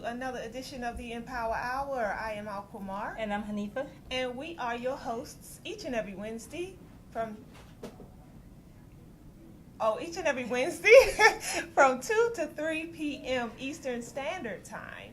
another edition of the Empower Hour. I am Alqamar. And I'm Hanifah. And we are your hosts each and every Wednesday from 2 to 3 p.m. Eastern Standard Time.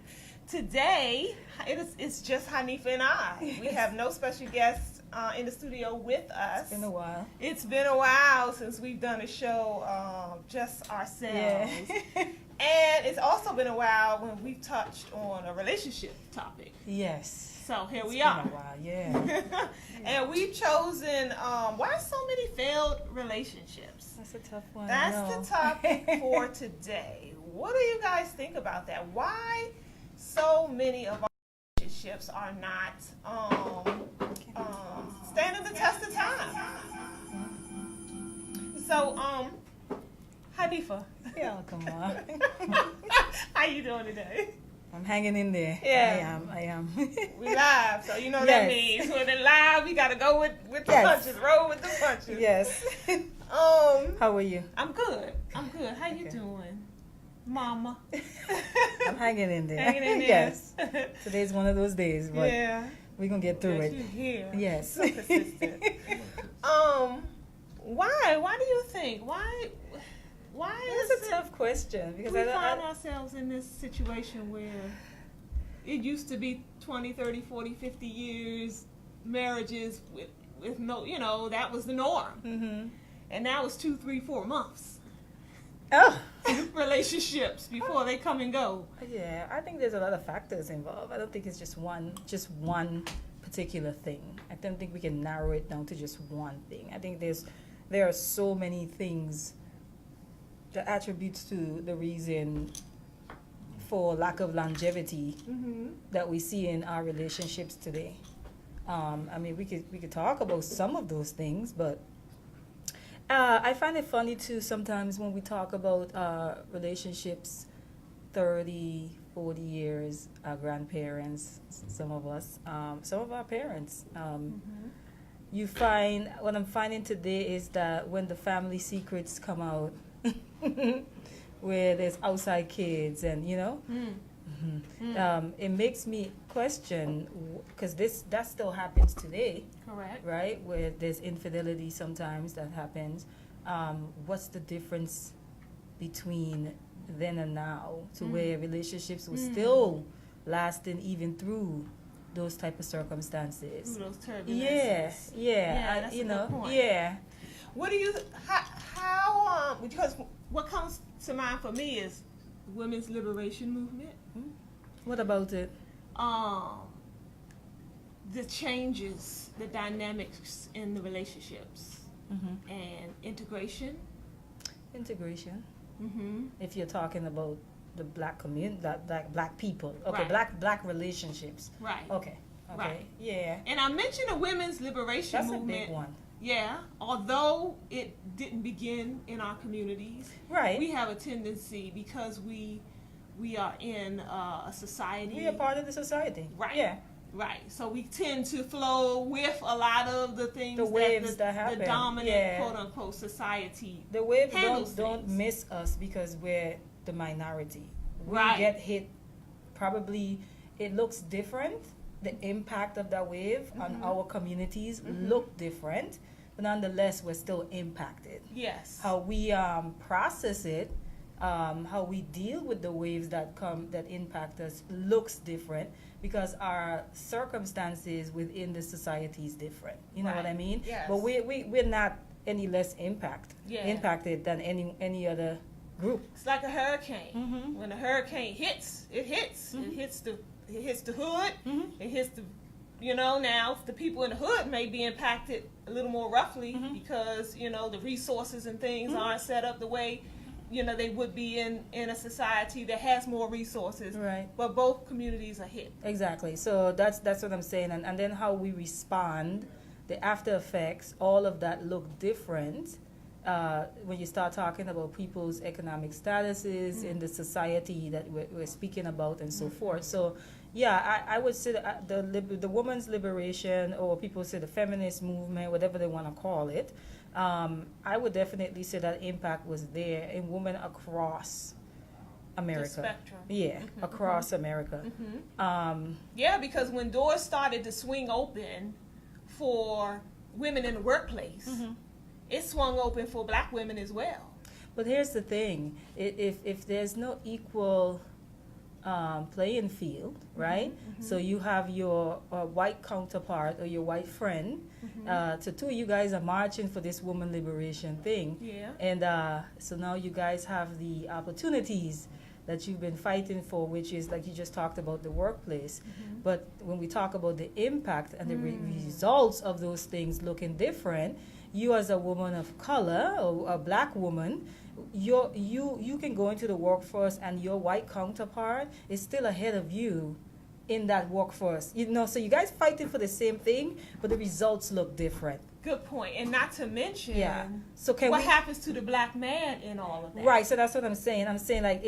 Today, it's just Hanifah and I. We have no special guests in the studio with us. It's been a while. It's been a while since we've done a show just ourselves. Yeah. And it's also been a while when we've touched on a relationship topic. Yes. So here we It's are. been a while, yeah. And we've chosen why so many failed relationships. That's a tough one. That's the topic for today. What do you guys think about that? Why so many of our relationships are not standing the test of time? So, Hanifah. Yeah, come on. How you doing today? I'm hanging in there. Yeah. I am. We live, so you know Yes. that means when it's live, we gotta go with the Yes. punches, roll with the punches. Yes. How are you? I'm good. How you Okay. doing, Mama? I'm hanging in there. Hanging in there. Yes. Today's one of those days, but Yeah. we're going to get through Yes, it. you here. Yes. So persistent. Why? Why do you think? Why That's is a it tough question because we find ourselves in this situation where it used to be 20, 30, 40, 50 years marriages with no, that was the norm. Mm-hmm. And now it's 2, 3, 4 months Oh. relationships before they come and go. Yeah, I think there's a lot of factors involved. I don't think it's just one particular thing. I don't think we can narrow it down to just one thing. I think there are so many things that attributes to the reason for lack of longevity Mm-hmm. that we see in our relationships today. I mean, we could talk about some of those things, but I find it funny too sometimes when we talk about relationships 30, 40 years, our grandparents, some of us, some of our parents. You find, what I'm finding today is that when the family secrets come out, where there's outside kids and, it makes me question, because that still happens today. Correct. Right, where there's infidelity sometimes that happens. What's the difference between then and now to where relationships were still lasting even through those type of circumstances? Through those turbulences. Yeah, that's a good point. yeah. What do you how because what comes to mind for me is the women's liberation movement. What about it? The changes, the dynamics in the relationships, and integration. Integration. Mm-hmm. If you're talking about the black community, black people, okay, Right. black relationships. Right. Okay. Right. Yeah. And I mentioned the women's liberation That's a movement. big one. Yeah, although it didn't begin in our communities, Right. we have a tendency because we are in a society. We are part of the society. Right. Yeah. Right. So we tend to flow with a lot of the things The waves that happen. the dominant Yeah. quote unquote society. The waves handles don't things. miss us because we're the minority. We Right. get hit. Probably it looks different. The impact of that wave on our communities look different, but nonetheless we're still impacted. Yes. How we process it, how we deal with the waves that impact us looks different because our circumstances within the society is different. You know what I mean? Yes. But we're not any less Yeah. impacted than any other group. It's like a hurricane. Mhm. When a hurricane hits, it hits. It hits the hood. It hits the now the people in the hood may be impacted a little more roughly because the resources and things aren't set up the way they would be in a society that has more resources. Right. But both communities are hit. Exactly. So that's what I'm saying, and then how we respond, the after effects, all of that look different. When you start talking about people's economic statuses in the society that we're speaking about and so forth. So, yeah, I would say that the women's liberation, or people say the feminist movement, whatever they want to call it, I would definitely say that impact was there in women across America. The spectrum. Yeah, across America. Yeah, because when doors started to swing open for women in the workplace, it swung open for black women as well. But here's the thing: if there's no equal playing field, right? So you have your white counterpart or your white friend. So two of you guys are marching for this woman liberation thing. Yeah. And so now you guys have the opportunities that you've been fighting for, which is like you just talked about the workplace. But when we talk about the impact and the results of those things looking different, you as a woman of color or a black woman, you can go into the workforce and your white counterpart is still ahead of you in that workforce. So you guys fighting for the same thing, but the results look different. Good point. And not to mention, so what happens to the black man in all of that? Right, so that's what I'm saying. I'm saying, like,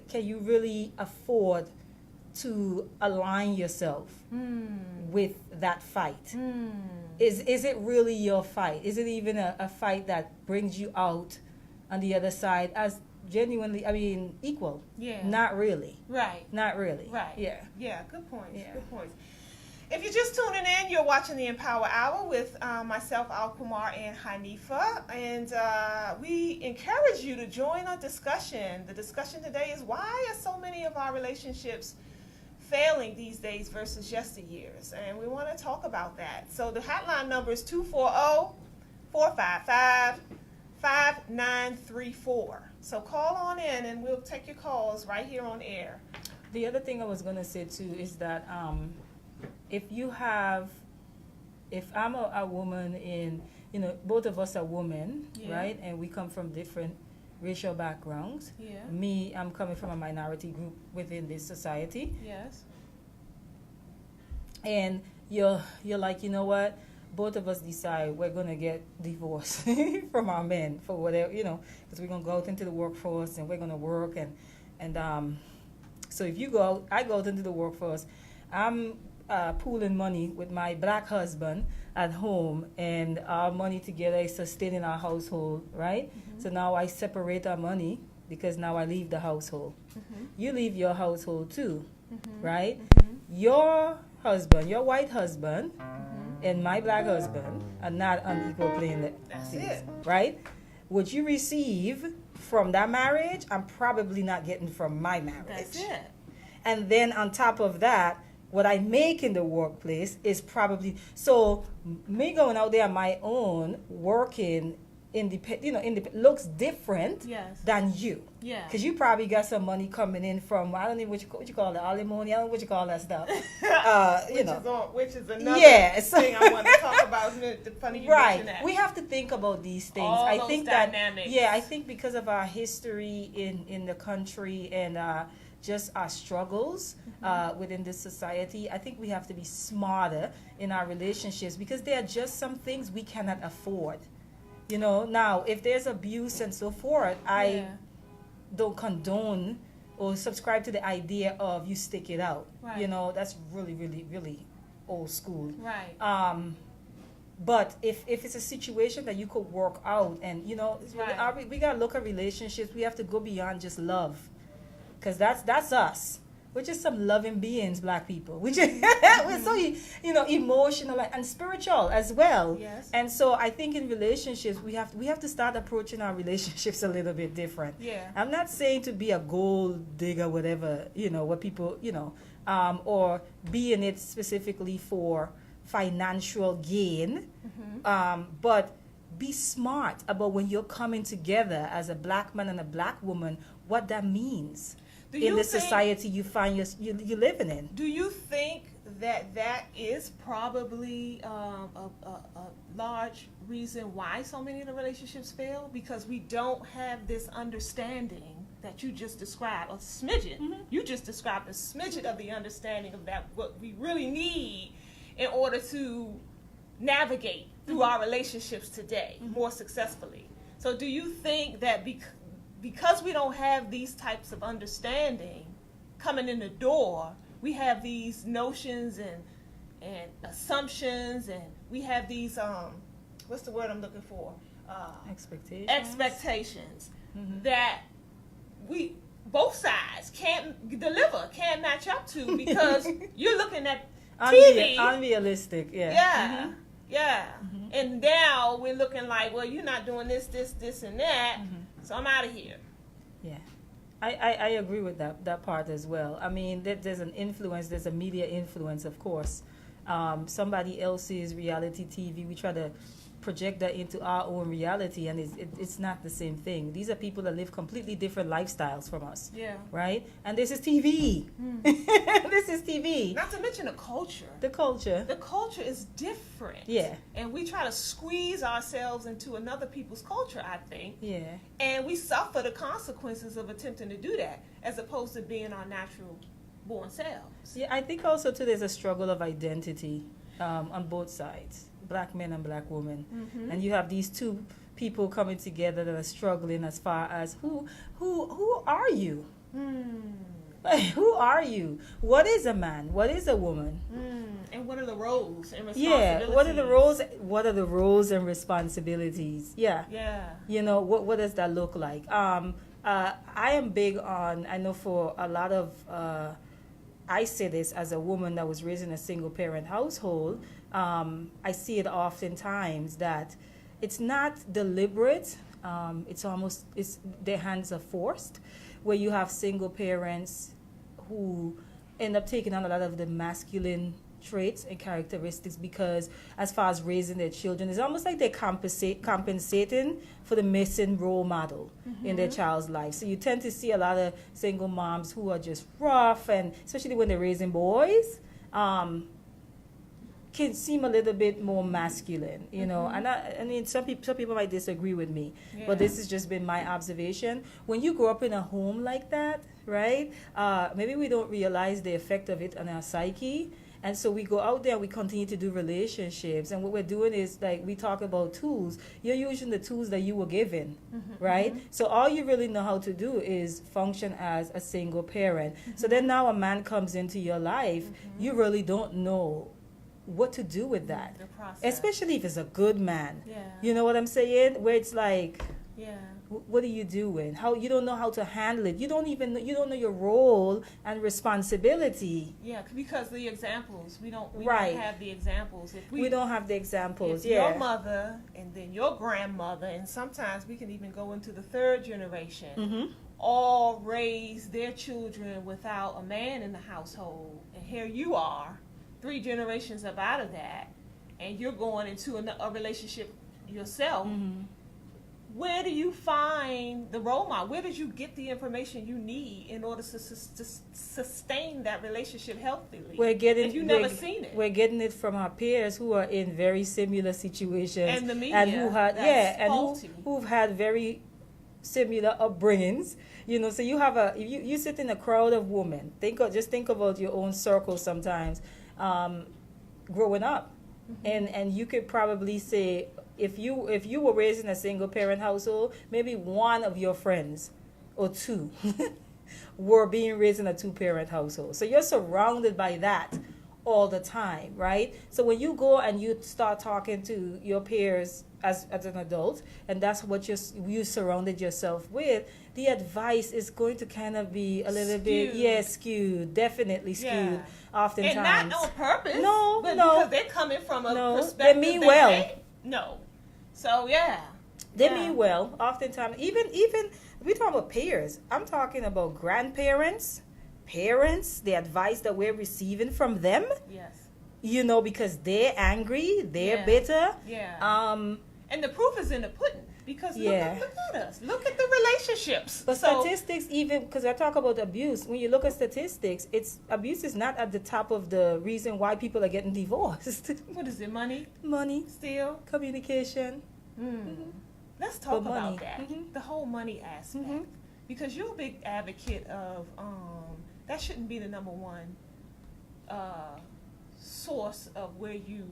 can you really afford to align yourself with that fight? Is it really your fight? Is it even a fight that brings you out on the other side as genuinely, equal? Yeah. Not really. Right. Not really. Right. Yeah. Yeah, good point. Yeah. Good point. If you're just tuning in, you're watching the Empower Hour with myself, Alqamar, and Hanifah. And we encourage you to join our discussion. The discussion today is, why are so many of our relationships failing these days versus yesteryears? And we want to talk about that. So the hotline number is 240-455-5934. So call on in and we'll take your calls right here on air. The other thing I was going to say too is that if I'm a woman in, both of us are women, right? And we come from different racial backgrounds. Yeah. Me, I'm coming from a minority group within this society. Yes. And you're like, you know what? Both of us decide we're going to get divorced from our men for whatever, because we're going to go out into the workforce and we're going to work. And so if you go out, I go out into the workforce, I'm pooling money with my black husband at home, and our money together is sustaining our household, right? So now I separate our money because now I leave the household. You leave your household too, right? Your husband, your white husband, and my black husband are not on equal playing field, right? What you receive from that marriage, I'm probably not getting from my marriage. That's it. And then on top of that, what I make in the workplace is probably, so me going out there on my own, working looks different than you. Yeah. Because you probably got some money coming in from, I don't know what you call it, alimony, I don't know what you call that stuff. Which is another thing I want to talk about. Funny you mention that. We have to think about these things. I think dynamics. I think because of our history in the country and just our struggles within this society, I think we have to be smarter in our relationships, because there are just some things we cannot afford. Now, if there's abuse and so forth, I don't condone or subscribe to the idea of you stick it out. Right. That's really, really, really old school. Right. But if it's a situation that you could work out, and, we got to look at relationships, we have to go beyond just love. Because that's us. We're just some loving beings, black people. We're so, emotional and spiritual as well. Yes. And so I think in relationships, we have to start approaching our relationships a little bit different. Yeah. I'm not saying to be a gold digger, whatever, what people, or be in it specifically for financial gain. But be smart about when you're coming together as a black man and a black woman, what that means in the society you find you're living in. Do you think that is probably a large reason why so many of the relationships fail? Because we don't have this understanding that you just described, a smidgen. You just described a smidgen of the understanding of that, what we really need in order to navigate through our relationships today more successfully. So do you think that because we don't have these types of understanding coming in the door, we have these notions and assumptions, and we have these what's the word I'm looking for? Expectations that both sides can't deliver, can't match up to, because you're looking at TV. Unrealistic, yeah. Yeah, yeah. And now we're looking like, well, you're not doing this, and that, so I'm out of here. Yeah. I agree with that part as well. I mean, there's an influence, there's a media influence, of course. Somebody else's reality TV, we try to project that into our own reality, and it's not the same thing. These are people that live completely different lifestyles from us. Yeah. Right? And this is TV. This is TV. Not to mention the culture. The culture. The culture is different. Yeah. And we try to squeeze ourselves into another people's culture, I think. Yeah. And we suffer the consequences of attempting to do that, as opposed to being our natural born selves. Yeah, I think also too there's a struggle of identity on both sides, black men and black women, and you have these two people coming together that are struggling as far as who are you? Like, who are you? What is a man? What is a woman? And what are the roles and responsibilities? Yeah, what are the roles? What are the roles and responsibilities? Yeah. Yeah. You know, what does that look like? I am big on. I know for a lot of. I say this as a woman that was raised in a single parent household. I see it oftentimes that it's not deliberate. It's their hands are forced, where you have single parents who end up taking on a lot of the masculine traits and characteristics, because as far as raising their children, it's almost like they're compensating for the missing role model in their child's life. So you tend to see a lot of single moms who are just rough, and especially when they're raising boys, can seem a little bit more masculine, you know. And I mean, some people might disagree with me, but this has just been my observation. When you grow up in a home like that, right? Maybe we don't realize the effect of it on our psyche. And so we go out there and we continue to do relationships. And what we're doing is, like, we talk about tools. You're using the tools that you were given, right? So all you really know how to do is function as a single parent. So then now a man comes into your life, you really don't know what to do with that. The process. Especially if it's a good man. Yeah. You know what I'm saying? Where it's like, what are you doing? How you don't know how to handle it. You don't know your role and responsibility. Yeah, because the examples we don't have the examples. If we don't have the examples. If your mother and then your grandmother, and sometimes we can even go into the third generation, all raise their children without a man in the household, and here you are, 3 generations up out of that, and you're going into a relationship yourself. Where do you find the role model? Where did you get the information you need in order to sustain that relationship healthily? If you've never seen it. We're getting it from our peers who are in very similar situations. And the media. And who've had very similar upbringings. You know, so you have you sit in a crowd of women. Just think about your own circle sometimes, growing up. And you could probably say, if you were raised in a single parent household, maybe one of your friends or two were being raised in a 2-parent household. So you're surrounded by that all the time, right? So when you go and you start talking to your peers as an adult, and that's what you surrounded yourself with, the advice is going to kind of be a little bit skewed, definitely skewed, oftentimes. And not on purpose. No, because they're coming from a perspective. They mean well. So they mean well. Oftentimes, even we talk about peers. I'm talking about grandparents, parents. The advice that we're receiving from them. Yes. You know, because they're angry, they're bitter. Yeah. And the proof is in the pudding. Because look at us. Look at the relationships. But statistics, even because I talk about abuse, when you look at statistics, abuse is not at the top of the reason why people are getting divorced. What is it? Money. Still. Communication. Let's talk about that. The whole money aspect. Because you're a big advocate of that shouldn't be the number one source of where you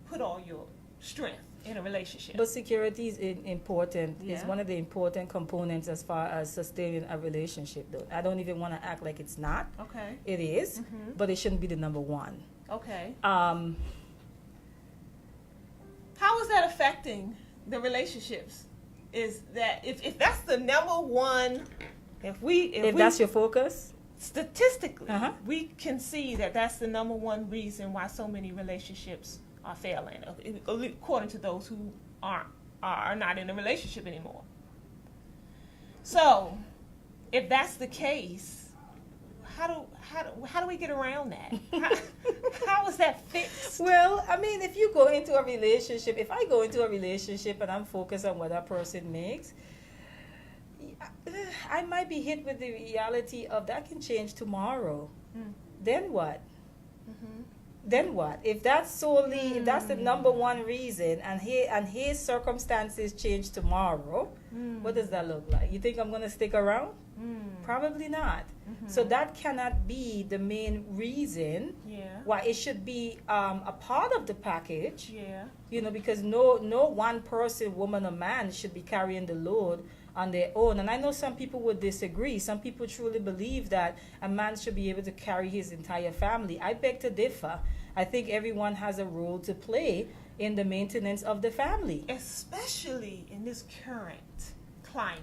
put all your strength in a relationship. But security is important. It's one of the important components as far as sustaining a relationship, though. I don't even want to act like it's not. Okay. It is, but it shouldn't be the number one. Okay. How is that affecting the relationships? Is that if that's the number one If that's your focus, statistically, we can see that that's the number one reason why so many relationships are failing, according to those who are not in a relationship anymore. So, if that's the case, how do we get around that? How is that fixed? Well, I mean, if you go into a relationship, if I go into a relationship and I'm focused on what that person makes, I might be hit with the reality of that can change tomorrow. Then what? Then what? If that's if that's the number one reason, and his circumstances change tomorrow, what does that look like? You think I'm going to stick around? Probably not. So that cannot be the main reason why it should be a part of the package. Because no one person, woman or man, should be carrying the load on their own. And I know some people would disagree. Some people truly believe that a man should be able to carry his entire family. I beg to differ. I think everyone has a role to play in the maintenance of the family. Especially in this current climate.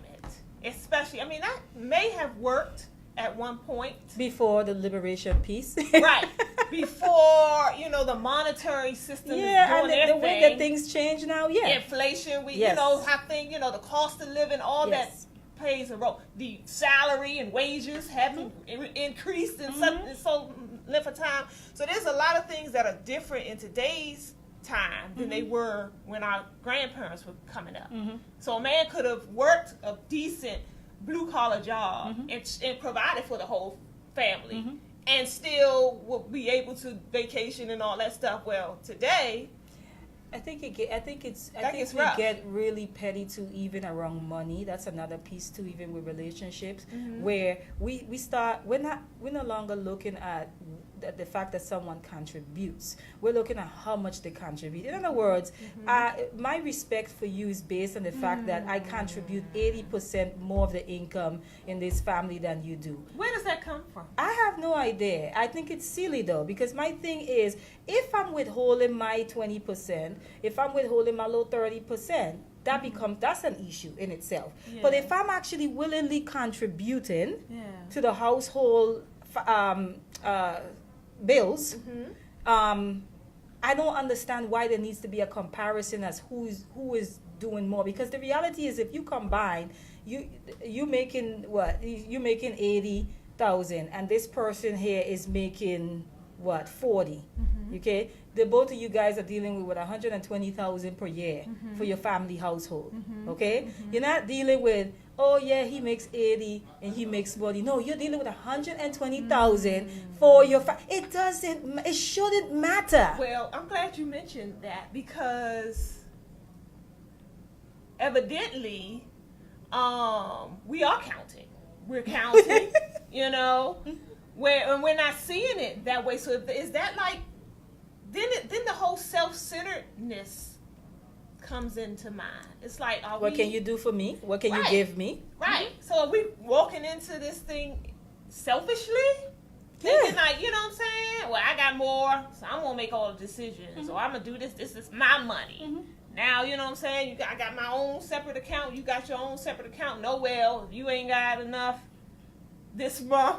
Especially, I mean, that may have worked at one point. Before the liberation piece. Right. Before, the monetary system is doing and the way that things change now, Inflation, the cost of living, all that plays a role. The salary and wages have increased in so length of time. So there's a lot of things that are different in today's time than they were when our grandparents were coming up. So a man could have worked a decent blue-collar job and provided for the whole family and still will be able to vacation and all that stuff. Well, today, I think we get really petty too, even around money. That's another piece too, even with relationships, where we're no longer looking at the fact that someone contributes. We're looking at how much they contribute. In other words, my respect for you is based on the fact that I contribute 80% more of the income in this family than you do. Where does that come from? I have no idea. I think it's silly though, because my thing is, if I'm withholding my 20%, if I'm withholding my little 30%, that's an issue in itself. But if I'm actually willingly contributing to the household bills, I don't understand why there needs to be a comparison as who is doing more. Because the reality is, if you combine, you making what? You making 80,000, and this person here is making what? 40. Okay, the both of you guys are dealing with 120,000 per year for your family household. Okay, you're not dealing with, oh yeah, he makes 80 and he makes 40. No, you're dealing with 120,000 for your it shouldn't matter. Well, I'm glad you mentioned that, because evidently we are counting. We're counting, and we're not seeing it that way. So is that like, then the whole self-centeredness comes into mind. It's like, what can you do for me? What can you give me? Right. So are we walking into this thing selfishly? Thinking like, you know what I'm saying? Well, I got more, so I'm going to make all the decisions. Or I'm going to do this. This is my money. Now, you know what I'm saying? I got my own separate account. You got your own separate account. No, well, if you ain't got enough this month,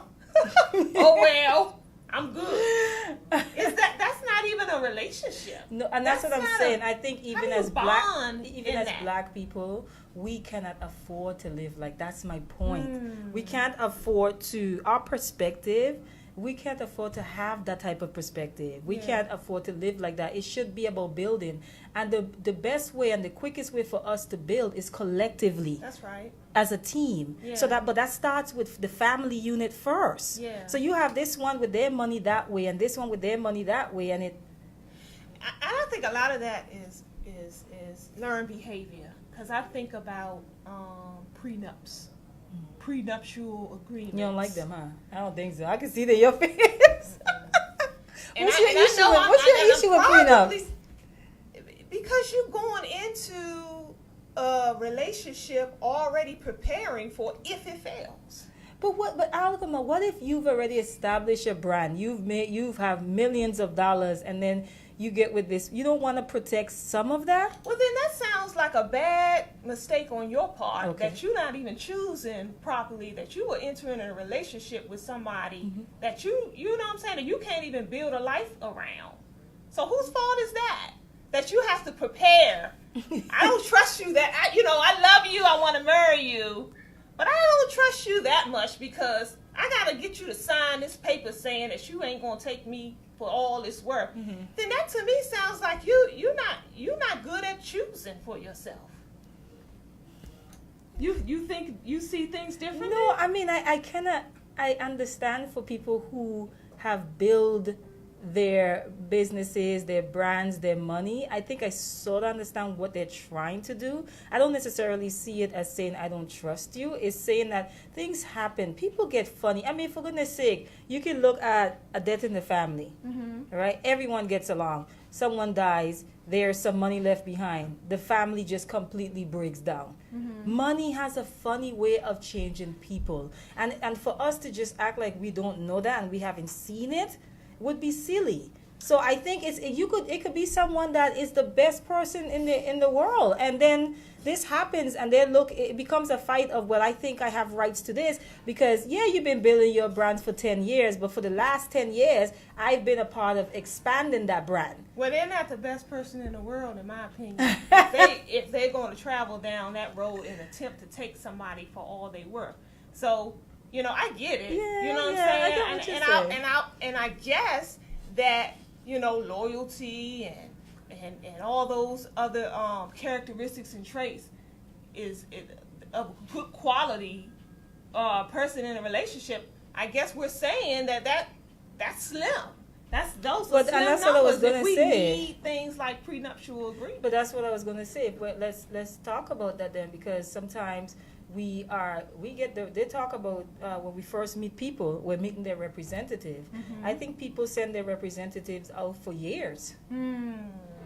oh, well, I'm good. That's not even a relationship. No, and that's what I'm saying. I think even as black people, we cannot afford to live like. That's my point. We can't afford to. Our perspective. We can't afford to have that type of perspective. We can't afford to live like that. It should be about building. And the best way and the quickest way for us to build is collectively. That's right. As a team. Yeah. But that starts with the family unit first. Yeah. So you have this one with their money that way and this one with their money that way, and I think a lot of that is learned behavior. Because I think about prenups. Prenuptial agreements. You don't like them, huh? I don't think so. I can see that in your face. What's your issue with prenups? Because you're going into a relationship already preparing for if it fails. But Alqamar, what if you've already established a brand? You have millions of dollars, and then you get with this. You don't want to protect some of that? Well, then that sounds like a bad mistake on your part, Okay. that you're not even choosing properly, that you were entering a relationship with somebody that you know what I'm saying, that you can't even build a life around. So whose fault is that? That you have to prepare. I don't trust you I love you, I want to marry you, but I don't trust you that much because I got to get you to sign this paper saying that you ain't going to take me for all this work. Then that to me sounds like you're not good at choosing for yourself. You think you see things differently? No, I mean I understand for people who have built their businesses, their brands, their money. I think I sort of understand what they're trying to do. I don't necessarily see it as saying I don't trust you. It's saying that things happen. People get funny. I mean, for goodness sake, you can look at a death in the family, right? Everyone gets along. Someone dies. There's some money left behind. The family just completely breaks down. Money has a funny way of changing people. And for us to just act like we don't know that and we haven't seen it would be silly. So I think it could be someone that is the best person in the world, and then this happens, and then it becomes a fight of, well, I think I have rights to this because you've been building your brand for 10 years, but for the last 10 years I've been a part of expanding that brand. Well, they're not the best person in the world, in my opinion. if they're going to travel down that road and attempt to take somebody for all they worth. So I get it. Yeah, you know what yeah, I'm saying? I get what you're saying. And I guess that, loyalty and all those other characteristics and traits is of good quality person in a relationship. I guess we're saying that's slim. Those are slim that's what I was numbers gonna if we say. need things like prenuptial agreement. But that's what I was going to say. But let's talk about that then, because sometimes they talk about when we first meet people, we're meeting their representative. I think people send their representatives out for years.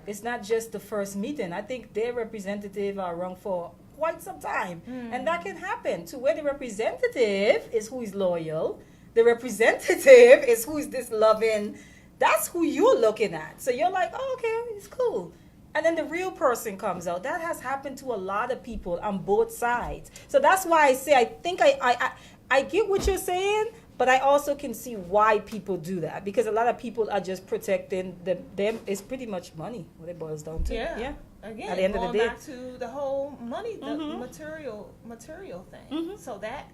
It's not just the first meeting. I think their representative are around for quite some time. And that can happen to where the representative is who is loyal. The representative is who is this loving. That's who you're looking at. So you're like, oh, okay, it's cool. And then the real person comes out. That has happened to a lot of people on both sides. So that's why I say I think I get what you're saying, but I also can see why people do that. Because a lot of people are just protecting them. It's pretty much money, what it boils down to. Yeah. Again, at the end of the day. back to the whole money, the material thing. So that,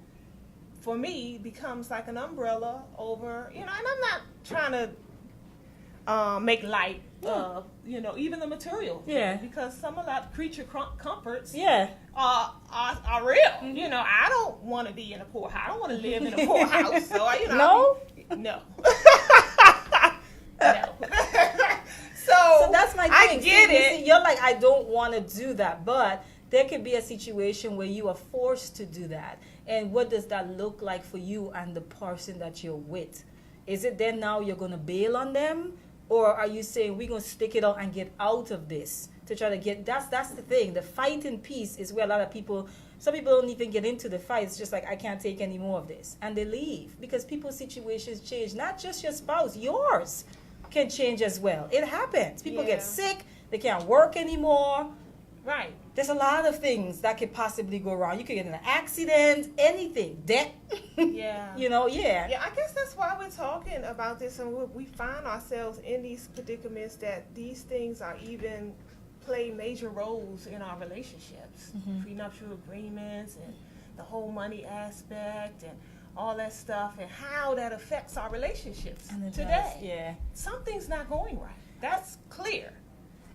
for me, becomes like an umbrella over, and I'm not trying to make light of, even the material thing, because some of that creature comforts are real. I don't want to be in a poor house. I don't want to live in a poor house. So, No? No. No. So that's my thing. I get it. See, you're like, I don't want to do that, but there could be a situation where you are forced to do that. And what does that look like for you and the person that you're with? Is it then now you're going to bail on them? Or are you saying we're going to stick it out and get out of this to try to get... That's the thing. The fighting piece is where a lot of people... Some people don't even get into the fight. It's just like, I can't take any more of this. And they leave because people's situations change. Not just your spouse. Yours can change as well. It happens. People get sick. They can't work anymore. Right. There's a lot of things that could possibly go wrong. You could get in an accident, anything, debt. Yeah. Yeah, I guess that's why we're talking about this, and we find ourselves in these predicaments that these things are even play major roles in our relationships. Prenuptial agreements and the whole money aspect and all that stuff, and how that affects our relationships today. Yeah. Something's not going right. That's clear.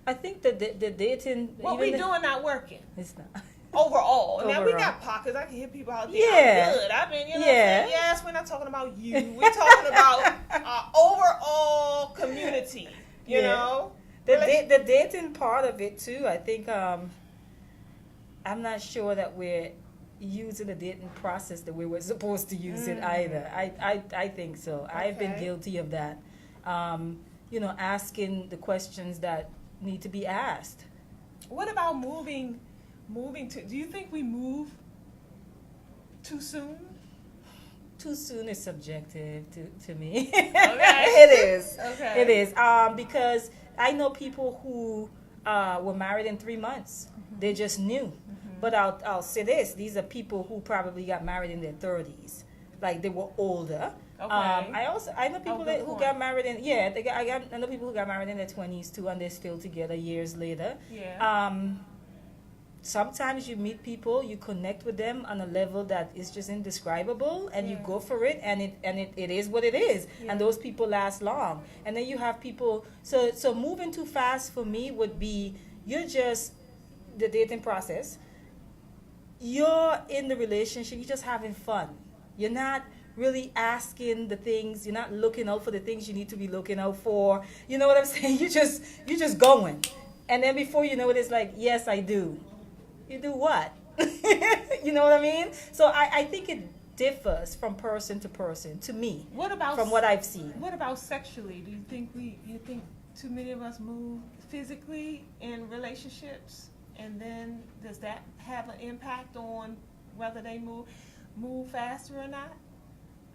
I think that the dating... What we doing not working. It's not. Overall. Now, we got pockets. I can hear people out there. I'm good. I mean, yes, we're not talking about you. We're talking about our overall community, you know? The dating part of it, too, I think I'm not sure that we're using the dating process the way we're supposed to use it either. I think so. Okay. I've been guilty of that. Asking the questions that need to be asked. What about moving to, do you think we move too soon? too soon is subjective to me. Okay. It is. Okay. It is. Because I know people who were married in 3 months. Mm-hmm. They just knew. Mm-hmm. But I'll say this: these are people who probably got married in their 30s, like they were older. Okay. I know people good who point. got married in I know people who got married in their 20s too, and they're still together years later. Yeah. Sometimes you meet people, you connect with them on a level that is just indescribable, and you Yeah. go for it, and it is what it is, Yeah. and those people last long. And then you have people. So moving too fast for me would be you're just the dating process. You're in the relationship. You're just having fun. You're not really asking the things. You're not looking out for the things you need to be looking out for. You know what I'm saying? You're just going, and then before you know it, it's like, yes, I do. You do what? You know what I mean? So I think it differs from person to person. To me, What about from what I've seen. What about sexually? Do you think too many of us move physically in relationships, and then does that have an impact on whether they move faster or not?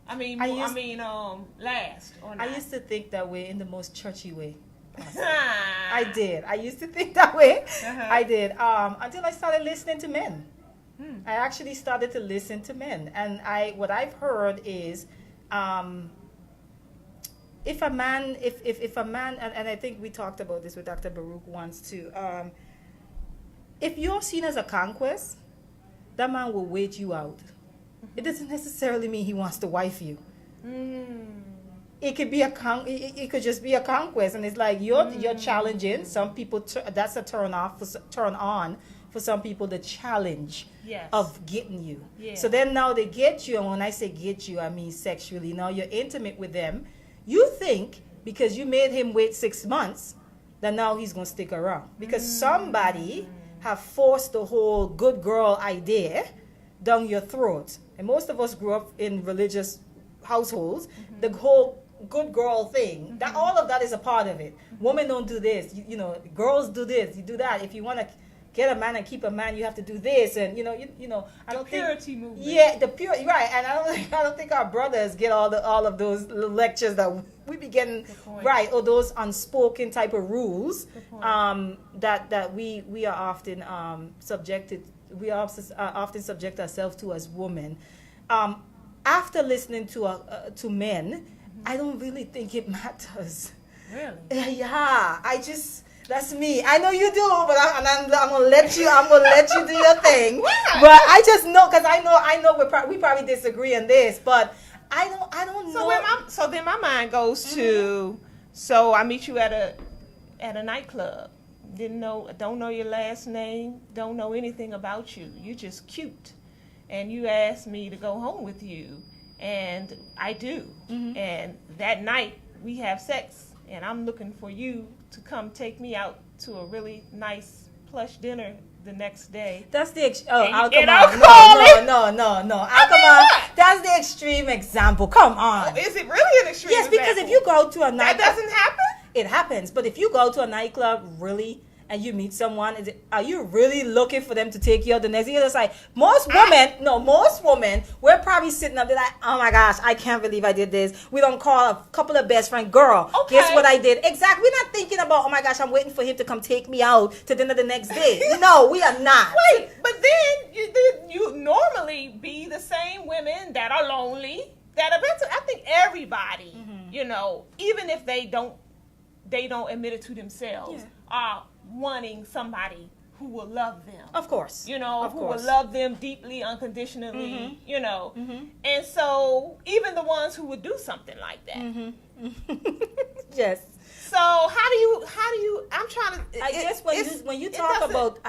Last or not? I used to think that way in the most churchy way. I I did. I used to think that way. Uh-huh. I did. Until I started listening to men. Hmm. I actually started to listen to men, and what I've heard is, if a man, and I think we talked about this with Dr. Baruch once too. If you're seen as a conquest, that man will wait you out. It doesn't necessarily mean he wants to wife you. It could be it could just be a conquest, and it's like you're challenging. Some people that's a turn on for some people, the challenge Yes. of getting you. Yeah. So then now they get you, and when I say get you, I mean sexually. Now you're intimate with them. You think because you made him wait 6 months that now he's gonna stick around because somebody have forced the whole good girl idea down your throat. And most of us grew up in religious households. The whole good girl thing, that all of that is a part of it. Women don't do this, you know, girls do this, you do that. If you want to get a man and keep a man, you have to do this, and you know I don't think Purity movement. yeah, the pure, right. And I don't think our brothers get all of those little lectures that we be getting, Good point. right, or those unspoken type of rules Good point. that we are often subjected. We are often subject ourselves to as women. After listening to men, I don't really think it matters. Really? Yeah, that's me. I know you do, but I'm gonna let you do your thing. Why? But I just know because I know we probably disagree on this, but I don't know. So then my mind goes to, so I meet you at a nightclub. Don't know your last name, don't know anything about you. You're just cute, and you ask me to go home with you, and I do. And that night we have sex, and I'm looking for you to come take me out to a really nice plush dinner the next day. That's the And Alqamar. No. Alqamar. That's the extreme example. Come on. Is it really an extreme? Yes, because if you go to a that nightclub, doesn't happen. it happens. But if you go to a nightclub, really, and you meet someone, are you really looking for them to take you out the next day? It's like most women, we're probably sitting up there like, oh my gosh, I can't believe I did this. We don't call a couple of best friends, girl, Okay. guess what I did? Exactly. We're not thinking about, oh my gosh, I'm waiting for him to come take me out to dinner the next day. No, we are not. Wait, but then you normally be the same women that are lonely, that are better. I think everybody, even if they don't admit it to themselves, are wanting somebody who will love them. Of course. Who course. will love them deeply, unconditionally, And so even the ones who would do something like that. Yes. So how do you I'm trying to I guess when you talk about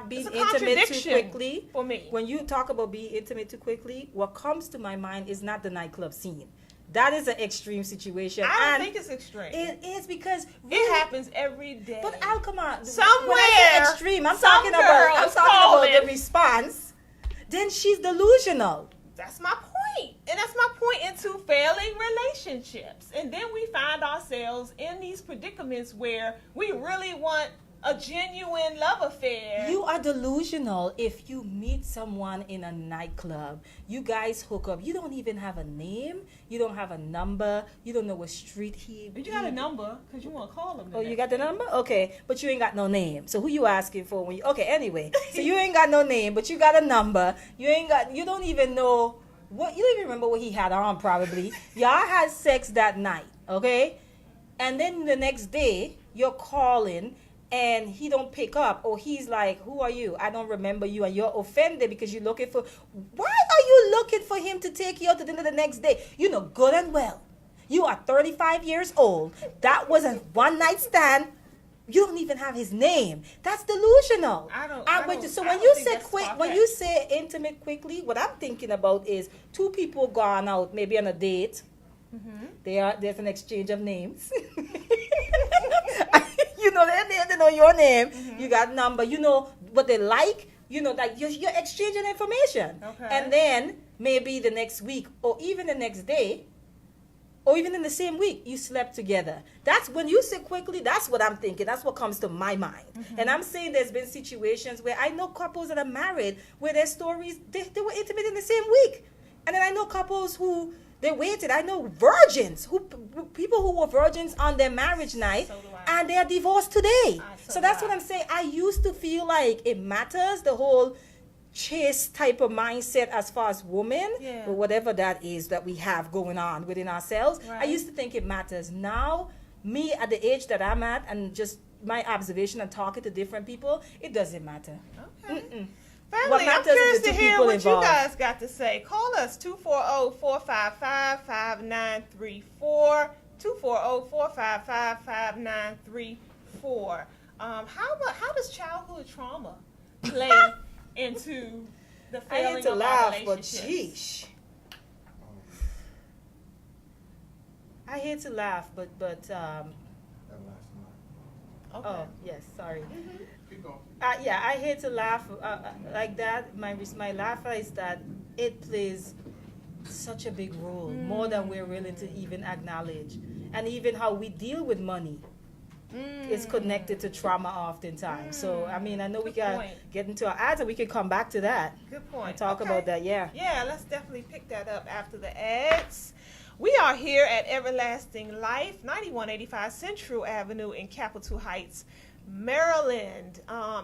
being it's a intimate too contradiction quickly, for me. when you talk about being intimate too quickly, what comes to my mind is not the nightclub scene. That is an extreme situation. I don't think it's extreme. It is because It happens every day. But Alqamar, Somewhere, when I say extreme, I'm some talking girl about is calling. the response. Then she's delusional. That's my point. And that's my point into failing relationships. And then we find ourselves in these predicaments where we really want a genuine love affair. You are delusional if you meet someone in a nightclub. You guys hook up. You don't even have a name. You don't have a number. You don't know what street But you got a number because you want to call him. Oh, you got the number? Okay. But you ain't got no name. So who you asking for when you... Okay, anyway. So you ain't got no name, but you got a number. You don't even know what... You don't even remember what he had on, probably. Y'all had sex that night, okay? And then the next day, you're calling... and he don't pick up, or he's like, who are you? I don't remember you, and you're offended because you're looking for... Why are you looking for him to take you out to dinner the next day? You know good and well. You are 35 years old. That was a one-night stand. You don't even have his name. That's delusional. So when you say intimate quickly, what I'm thinking about is two people gone out, maybe on a date. Mm-hmm. There's an exchange of names. You know they know your name. Mm-hmm. You got number. You know what they like. You know that you're exchanging information. Okay. And then maybe the next week, or even the next day, or even in the same week, you slept together. That's when you say quickly. That's what I'm thinking. That's what comes to my mind. Mm-hmm. And I'm saying there's been situations where I know couples that are married where their stories they were intimate in the same week, and then I know couples who. They waited. I know virgins, people who were virgins on their marriage night, and they are divorced today. So that's what I'm saying. I used to feel like it matters, the whole chase type of mindset as far as women, or whatever that is that we have going on within ourselves. Right. I used to think it matters. Now, me at the age that I'm at, and just my observation and talking to different people, it doesn't matter. Okay. Mm-mm. Family, I'm curious to hear what you guys got to say. Call us 240-455-5934. 240-455-5934. How does childhood trauma play into the failing of our relationships? I hate to laugh, but Okay. Oh yes, sorry. Mm-hmm. I hate to laugh like that. My laugh is that it plays such a big role, more than we're willing to even acknowledge, and even how we deal with money is connected to trauma oftentimes. So I mean, I know we can get into our ads, and we can come back to that. Good point. And talk about that. Yeah. Yeah, let's definitely pick that up after the ads. We are here at Everlasting Life, 9185 Central Avenue in Capitol Heights, Maryland.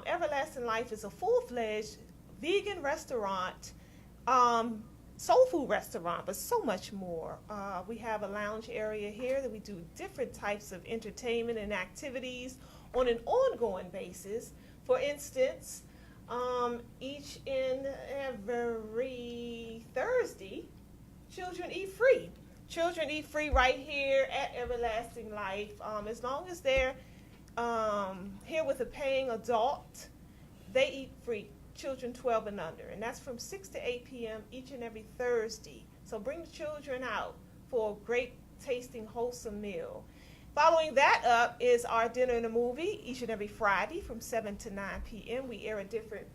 Everlasting Life is a full-fledged vegan restaurant, soul food restaurant, but so much more. We have a lounge area here that we do different types of entertainment and activities on an ongoing basis. For instance, each and every Thursday, Children Eat Free. Children eat free right here at Everlasting Life. As long as they're here with a paying adult, they eat free. Children 12 and under. And that's from 6 to 8 p.m. each and every Thursday. So bring the children out for a great tasting, wholesome meal. Following that up is our dinner and a movie each and every Friday from 7 to 9 p.m. We air a different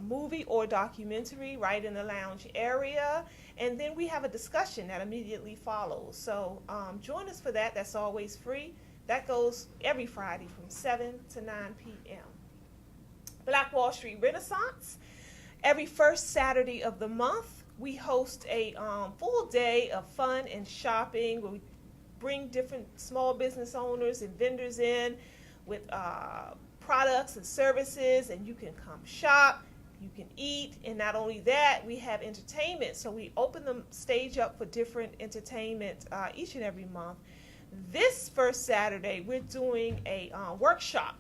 movie or documentary right in the lounge area, and then we have a discussion that immediately follows. So join us for that. That's always free. That goes every Friday from 7 to 9 p.m. Black Wall Street Renaissance. Every first Saturday of the month, we host a full day of fun and shopping where we bring different small business owners and vendors in with products and services, and you can come shop, you can eat, and not only that, we have entertainment. So we open the stage up for different entertainment each and every month. This first Saturday, we're doing a workshop.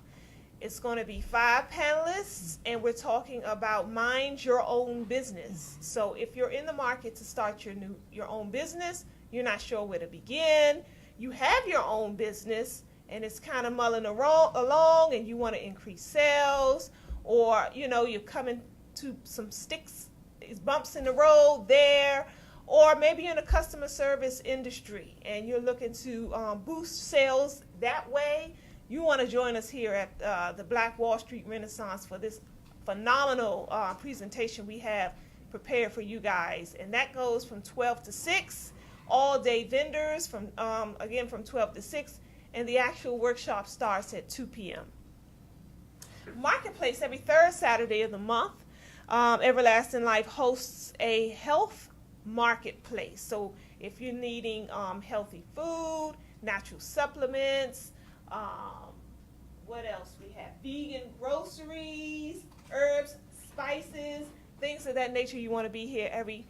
It's going to be 5 panelists, and we're talking about mind your own business. So if you're in the market to start your own business, you're not sure where to begin, you have your own business, and it's kind of mulling along, and you want to increase sales, or you're coming to some bumps in the road there, or maybe you're in the customer service industry and you're looking to boost sales that way. You want to join us here at the Black Wall Street Renaissance for this phenomenal presentation we have prepared for you guys, and that goes from 12 to 6. All day vendors from 12 to 6. And the actual workshop starts at 2 p.m. marketplace every third Saturday of the month. Everlasting Life hosts a health marketplace. So if you're needing healthy food, natural supplements, what else we have? Vegan groceries, herbs, spices, things of that nature. You want to be here every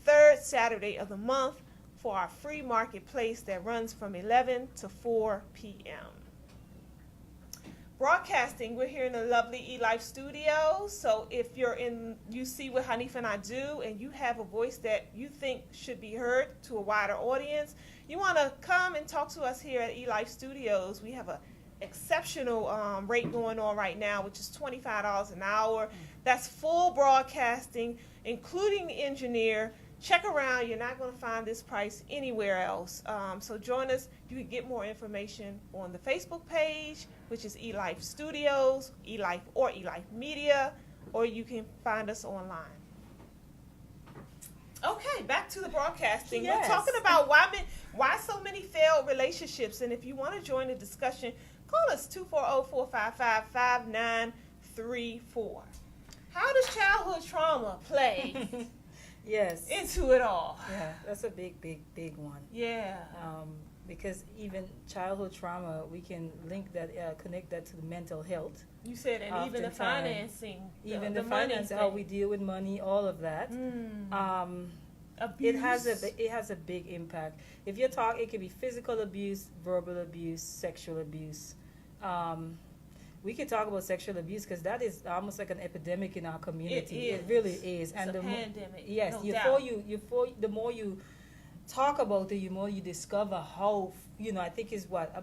third Saturday of the month for our free marketplace that runs from 11 to 4 p.m. Broadcasting, we're here in the lovely eLife Studios. So if you see what Hanifah and I do, and you have a voice that you think should be heard to a wider audience, you want to come and talk to us here at eLife Studios. We have a exceptional rate going on right now, which is $25 an hour. That's full broadcasting, including the engineer. Check around. You're not going to find this price anywhere else. So join us. You can get more information on the Facebook page, which is eLife Studios, eLife or eLife Media, or you can find us online. Okay, back to the broadcasting. Yes. We're talking about why so many failed relationships. And if you want to join the discussion, call us 240-455-5934. How does childhood trauma play Yes. into it all? Yeah, that's a big one. Yeah. Because even childhood trauma, we can link that, connect that to the mental health. You said, and even the Oftentimes. financing. Even the money finance, thing. how we deal with money, all of that. Abuse. It has a big impact. If you're talking, it could be physical abuse, verbal abuse, sexual abuse. We could talk about sexual abuse because that is almost like an epidemic in our community. It really is. It's a pandemic. Yes, no the more you talk about it, the more you discover how, I think is about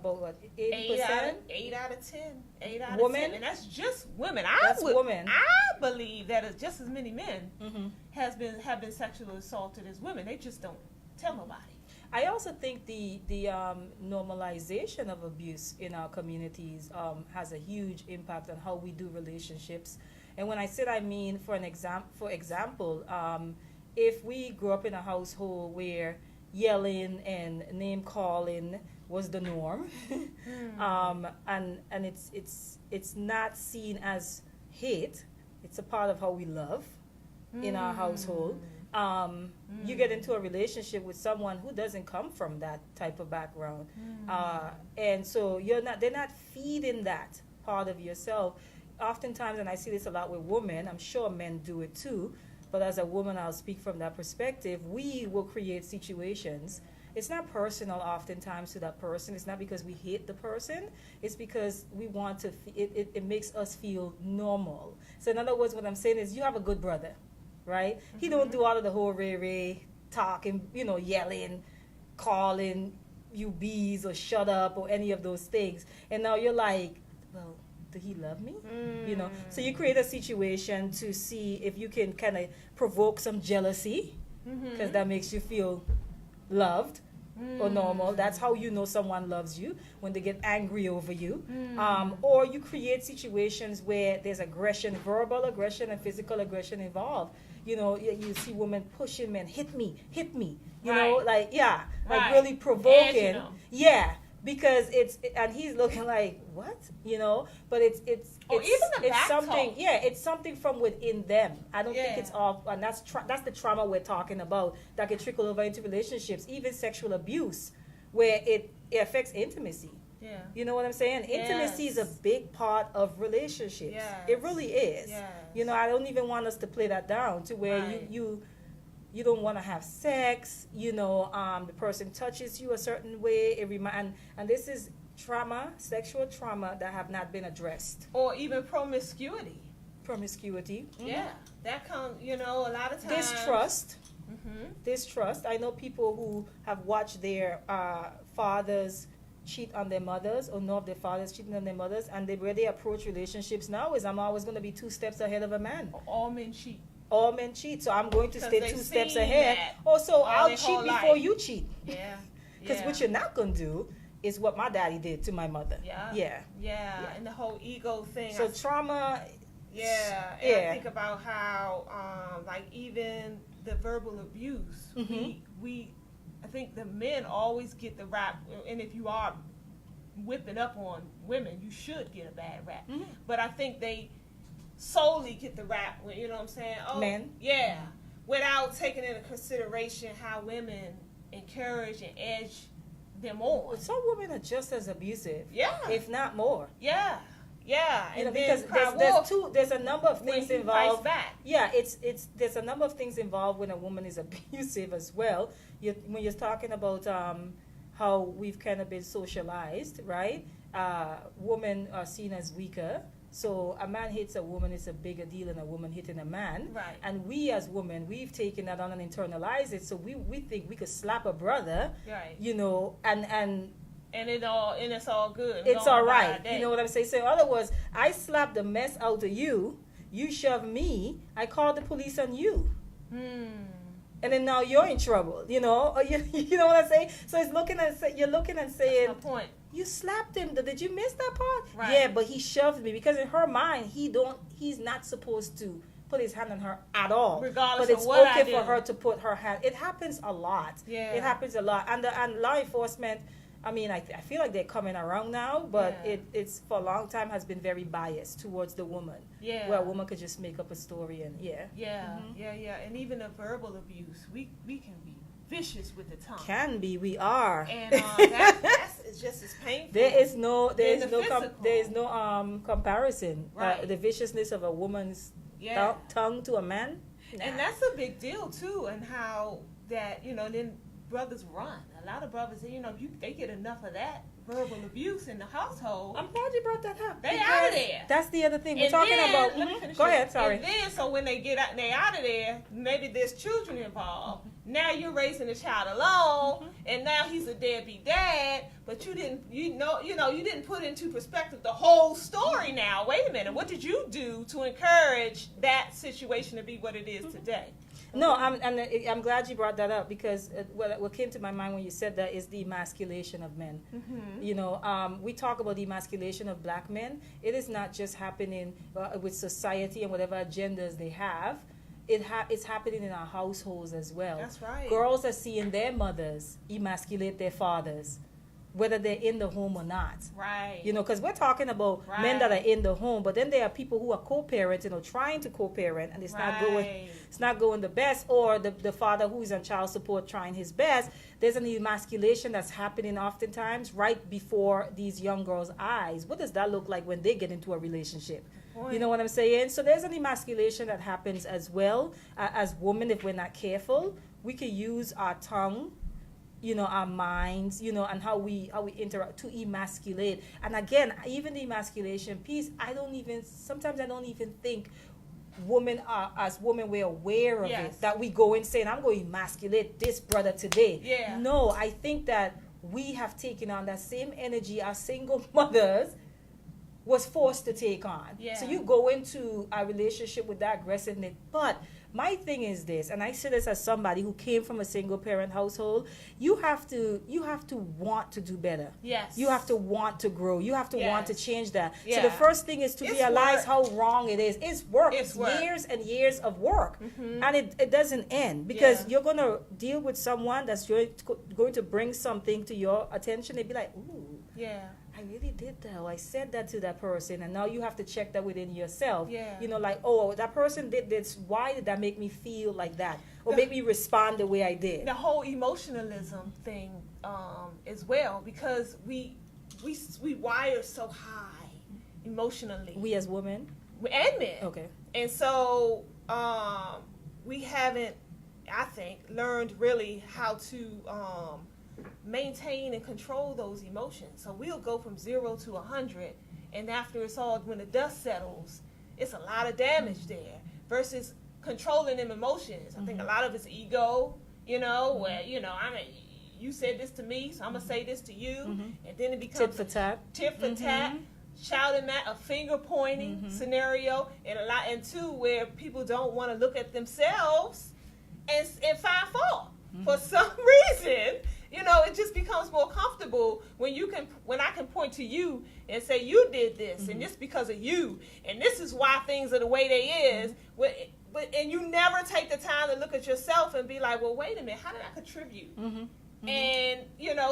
80%? 8 out of 10. 8 out Women? of 10. And that's just women. Women. I believe that it's just as many men Mm-hmm. have been sexually assaulted as women. They just don't tell nobody. I also think the normalization of abuse in our communities has a huge impact on how we do relationships. And when I said, I mean, for example, if we grew up in a household where yelling and name calling was the norm, and it's not seen as hate, it's a part of how we love in our household. You get into a relationship with someone who doesn't come from that type of background, and so they're not feeding that part of yourself. Oftentimes, and I see this a lot with women, I'm sure men do it too, but as a woman, I'll speak from that perspective. We will create situations. It's not personal oftentimes to that person. It's not because we hate the person. It's because we want to, it makes us feel normal. So in other words, what I'm saying is you have a good brother, right? Mm-hmm. He don't do all of the whole ray talking, yelling, calling you bees or shut up or any of those things. And now you're like, well, did he love me? So you create a situation to see if you can kind of provoke some jealousy, because that makes you feel loved or normal. That's how you know someone loves you, when they get angry over you. Or you create situations where there's aggression, verbal aggression and physical aggression involved. You see women pushing men, hit me, Right. really provoking. Edging 'em. Yeah, because and he's looking like, what? But it's Or even the back something. talk. Yeah, it's something from within them. I don't think Yeah. it's all, and that's the trauma we're talking about that can trickle over into relationships, even sexual abuse, where it affects intimacy. Yeah. You know what I'm saying? Intimacy is a Yes. big part of relationships. Yes. It really is. Yes. I don't even want us to play that down to where Right. you don't want to have sex. The person touches you a certain way. And this is trauma, sexual trauma that have not been addressed. Or even promiscuity. Promiscuity. Yeah. That comes, a lot of times. Distrust. I know people who have watched their fathers cheat on their mothers, or know of their fathers cheating on their mothers, and where they approach relationships now is, I'm always going to be 2 steps ahead of a man. All men cheat. All men cheat, so I'm going to 'Cause stay they've 2 steps seen ahead. that So I'll their cheat whole before life. you cheat. Yeah. Because what you're not going to do is what my daddy did to my mother. Yeah. And the whole ego thing. So trauma. Yeah. And I think about how, even the verbal abuse, I think the men always get the rap, and if you are whipping up on women, you should get a bad rap. But I think they solely get the rap, you know what I'm saying? Oh, men? Yeah. Without taking into consideration how women encourage and edge them on. Some women are just as abusive. Yeah. If not more. Yeah. Yeah. You know, And because there's a number of things involved. Back. Yeah, there's a number of things involved when a woman is abusive as well. When you're talking about how we've kind of been socialized, right? Women are seen as weaker. So a man hits a woman, it's a bigger deal than a woman hitting a man. Right. And we as women, we've taken that on and internalized it. So we think we could slap a brother, right? You know, and it's all good. It's all right. You know what I'm saying? So in other words, I slapped the mess out of you. You shoved me. I called the police on you. And then now you're in trouble. You know, you know what I'm saying? So it's you're looking and saying, that's my point. You slapped him. Did you miss that part? Right. Yeah, but he shoved me because in her mind, he's not supposed to put his hand on her at all. Regardless but it's of what okay I for do. her to put her hand. It happens a lot. Yeah. It happens a lot. And law enforcement, I mean, I feel like they're coming around now, but it's for a long time has been very biased towards the woman. Yeah. Where a woman could just make up a story and Yeah. And even the verbal abuse, we can be vicious with the tongue. Can be, we are. And that's just as painful. There is no comparison. Right. The viciousness of a woman's tongue to a man. Nah. And that's a big deal too, and how that, then brothers run. A lot of brothers, they get enough of that verbal abuse in the household. I'm glad you brought that up. They out of there. That's the other thing we're talking about. Let me finish Go ahead, sorry. And then, so when they get out, they out of there, maybe there's children involved. Now you're raising the child alone, and now he's a deadbeat dad. But you didn't put into perspective the whole story. Now, wait a minute, what did you do to encourage that situation to be what it is today? No, I'm glad you brought that up because what came to my mind when you said that is the emasculation of men. We talk about the emasculation of black men. It is not just happening with society and whatever agendas they have. It's happening in our households as well. That's right. Girls are seeing their mothers emasculate their fathers, whether they're in the home or not. Right. Because we're talking about men that are in the home, but then there are people who are co-parents, trying to co-parent, and it's not going the best, or the father who is on child support trying his best. There's an emasculation that's happening oftentimes right before these young girls' eyes. What does that look like when they get into a relationship? You know what I'm saying? So there's an emasculation that happens as well. As women, if we're not careful, we can use our tongue, our minds, and how we interact to emasculate. And again, even the emasculation piece, sometimes I don't even think women we're aware of it, that we go and say, I'm going to emasculate this brother today. Yeah. No, I think that we have taken on that same energy our single mothers was forced to take on. Yeah. So you go into a relationship with that aggressiveness. But my thing is this, and I say this as somebody who came from a single parent household, you have to want to do better. Yes. You have to want to grow. You have to want to change that. Yeah. So the first thing is to realize how wrong it is. It's work. It's work. Years and years of work. And it doesn't end because you're going to deal with someone that's going to bring something to your attention. They'd be like, ooh. Yeah. I really did that. I said that to that person, and now you have to check that within yourself. Yeah. That person did this. Why did that make me feel like that, or make me respond the way I did? The whole emotionalism thing, as well, because we wire so high emotionally. We as women and men. Okay. And so we haven't, I think, learned really how to maintain and control those emotions. So we'll go from 0 to 100, and after it's all, when the dust settles, it's a lot of damage there versus controlling them emotions. I think a lot of it's ego, where you said this to me, so I'm gonna say this to you, and then it becomes tit for tat, shouting at a finger pointing scenario, and two, where people don't want to look at themselves and find fault for some reason. It just becomes more comfortable when I can point to you and say, you did this, and this because of you, and this is why things are the way they is. And you never take the time to look at yourself and be like, well, wait a minute, how did I contribute? And,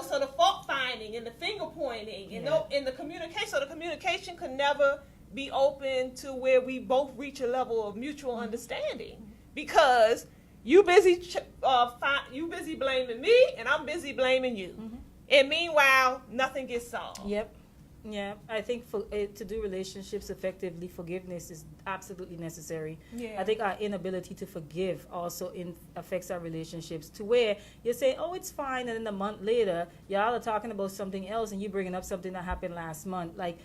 so the fault finding and the finger pointing and Yeah. and the communication. So the communication could never be open to where we both reach a level of mutual understanding, because you busy blaming me and I'm busy blaming you, and meanwhile nothing gets solved. Yep. Yeah, I think to do relationships effectively, forgiveness is absolutely necessary. Yeah. I think our inability to forgive also affects our relationships, to where you say, oh, it's fine, and then a month later, y'all are talking about something else, and you bringing up something that happened last month. Like,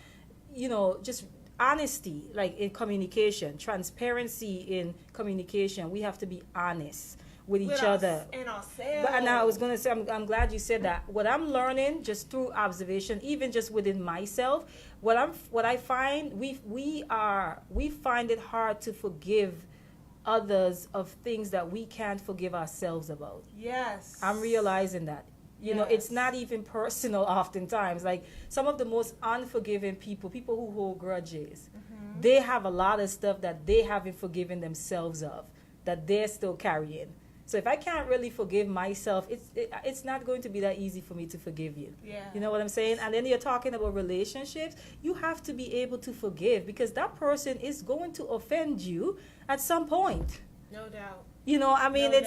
just honesty, like in communication, transparency in communication. We have to be honest with each other and ourselves. And I was going to say, I'm glad you said that. What I'm learning just through observation, even just within myself, what I find, we find it hard to forgive others of things that we can't forgive ourselves about. Yes. I'm realizing that. It's not even personal oftentimes. Like, some of the most unforgiving people who hold grudges, they have a lot of stuff that they haven't forgiven themselves of, that they're still carrying. So if I can't really forgive myself, it's not going to be that easy for me to forgive you. Yeah. You know what I'm saying? And then you're talking about relationships. You have to be able to forgive, because that person is going to offend you at some point. No doubt.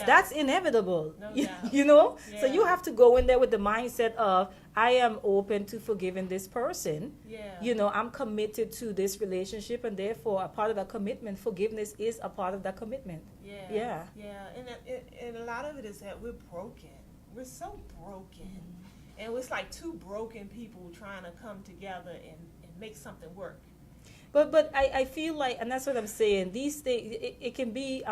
That's inevitable. No doubt. So Yeah. you have to go in there with the mindset of, I am open to forgiving this person. Yeah. I'm committed to this relationship, and therefore a part of that commitment, forgiveness is a part of that commitment. Yeah. And a lot of it is that we're broken. We're so broken. And it's like two broken people trying to come together and make something work. But I feel like, and that's what I'm saying, these things, it can be,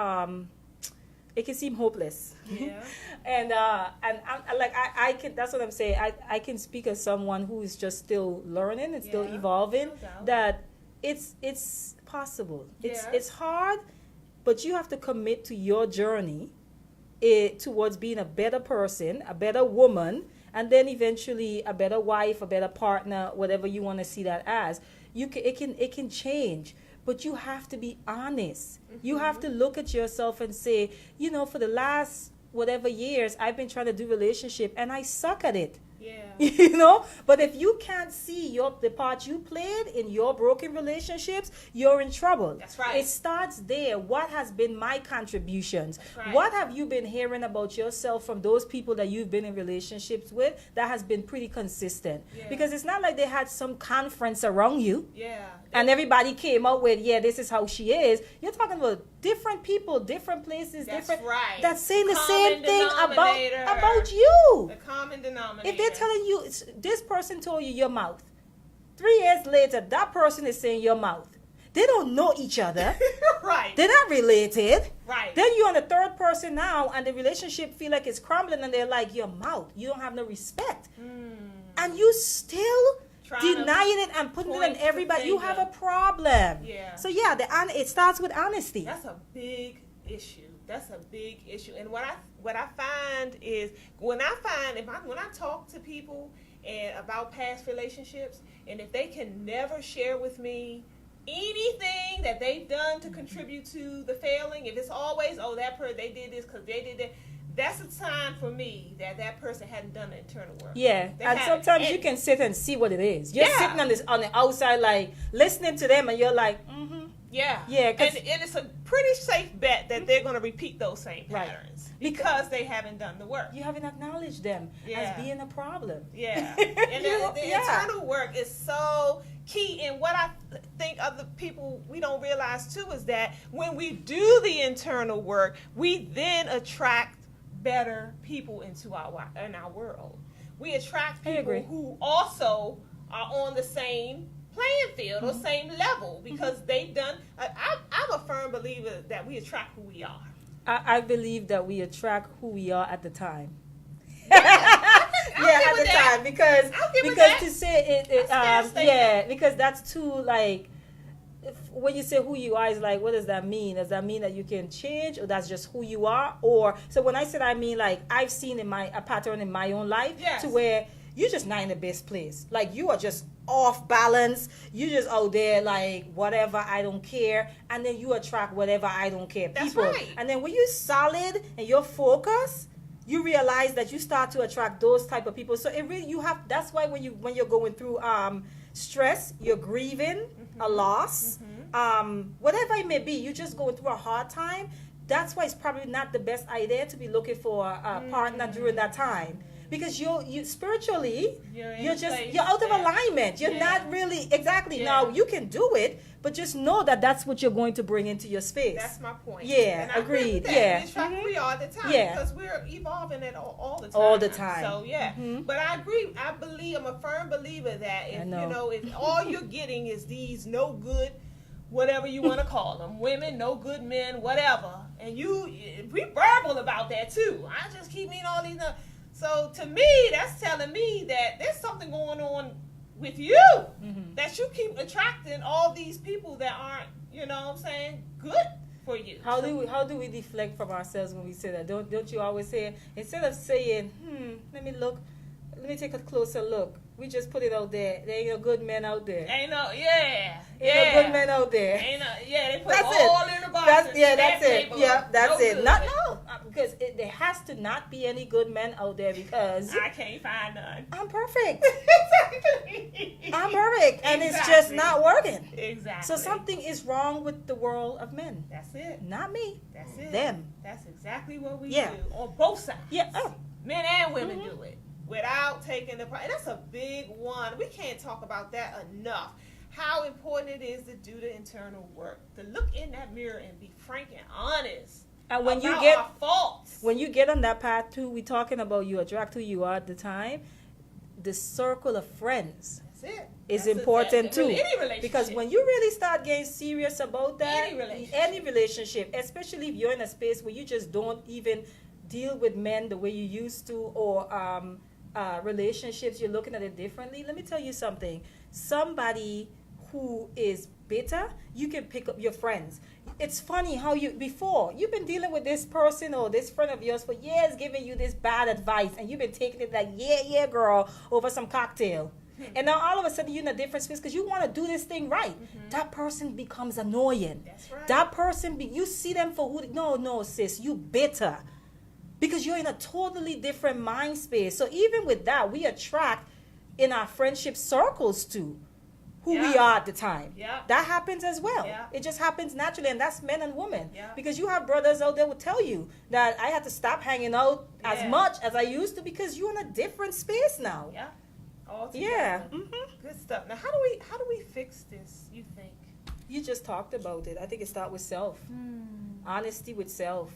it can seem hopeless. Yeah. and I can, that's what I'm saying, I can speak as someone who is just still learning and still evolving, no doubt. that it's possible. Yeah. It's hard, but you have to commit to your journey towards being a better person, a better woman, and then eventually a better wife, a better partner, whatever you want to see that as. It can change, but you have to be honest. You have to look at yourself and say, for the last whatever years, I've been trying to do relationship and I suck at it. Yeah. But if you can't see the part you played in your broken relationships, you're in trouble. That's right. It starts there. What has been my contributions? That's right. What have you been hearing about yourself from those people that you've been in relationships with that has been pretty consistent? Yeah. Because it's not like they had some conference around you. Yeah. And everybody came up with, this is how she is. You're talking about different people, different places, That's different. right. That's saying the Common same thing denominator. about you. The common denominator. If they're telling you, this person told you your mouth, 3 years later, that person is saying your mouth. They don't know each other. Right. They're not related. Right. Then you're on the third person now, and the relationship feel like it's crumbling, and they're like, your mouth. You don't have no respect. And you still denying it and putting it on everybody. You have a problem. Yeah. So it starts with honesty. That's a big issue. And what I find is when I talk to people and about past relationships, and if they can never share with me anything that they've done to contribute to the failing, if it's always, they did this because they did that, that's a time for me that person hadn't done the internal work. Yeah, and sometimes you can sit and see what it is. You're sitting on the outside, like listening to them, and you're like, Yeah. And it's a pretty safe bet that they're going to repeat those same patterns because they haven't done the work. You haven't acknowledged them as being a problem. Yeah. And the internal work is so key. And what I think other people, we don't realize too, is that when we do the internal work, we then attract better people into our world. We attract people who also are on the same playing field or same level because they've done. I'm a firm believer that we attract who we are. I believe that we attract who we are at the time. At the time, because to say it because that's too like. When you say who you are, is like, what does that mean? Does that mean that you can change, or that's just who you are? Or so when I said, I mean like I've seen a pattern in my own life to where you're just not in the best place. Like you are just off balance. You just out there like whatever, I don't care, and then you attract whatever I don't care people. That's right. And then when you're solid and you're focused, you realize that you start to attract those type of people. So it really, that's why when you're going through stress, you're grieving a loss, whatever it may be, you're just going through a hard time. That's why it's probably not the best idea to be looking for a partner during that time. Because you spiritually, you're out of alignment. You're not really, now you can do it, but just know that that's what you're going to bring into your space. That's my point. Yeah, agreed. Yeah. We are the time. Yeah. Because we're evolving it all the time. All the time. So, yeah. But I agree. I believe, I'm a firm believer that if all you're getting is these no good, whatever you want to call them, women, no good men, whatever, and we verbal about that too. I just keep meeting all these. So to me, that's telling me that there's something going on with you, that you keep attracting all these people that aren't, you know what I'm saying, good for you. How do we deflect from ourselves when we say that? Don't you always say, instead of saying, let me take a closer look, we just put it out there. There ain't no good men out there. Ain't no good men out there. They put all in the box. That's it. Yeah, that's it. Because there has to not be any good men out there because I can't find none. I'm perfect. I'm perfect, and it's just not working. Exactly. So something is wrong with the world of men. That's it. Not me. That's it. Them. That's exactly what we do on both sides. Yeah. Men and women do it without taking the pride. That's a big one. We can't talk about that enough. How important it is to do the internal work, to look in that mirror and be frank and honest. And when about you get our faults. When you get on that path too, we talking about you attract who you are at the time. The circle of friends is important too. Because when you really start getting serious about that, any relationship, especially if you're in a space where you just don't even deal with men the way you used to, or relationships, you're looking at it differently. Let me tell you something. Somebody who is bitter, you can pick up your friends. It's funny how you've been dealing with this person or this friend of yours for years, giving you this bad advice, and you've been taking it like, yeah, girl, over some cocktail. And now all of a sudden you're in a different space because you want to do this thing right. That person becomes annoying. That's right. That person, you see them for who, no, sis, you bitter. Because you're in a totally different mind space. So even with that, we attract in our friendship circles too who we are at the time. Yeah. That happens as well. Yeah. It just happens naturally, and that's men and women. Yeah. Because you have brothers out there who tell you that I had to stop hanging out as much as I used to because you're in a different space now. Yeah. All together. Yeah. Good stuff. Now, how do we fix this, you think? You just talked about it. I think it starts with self. Honesty with self.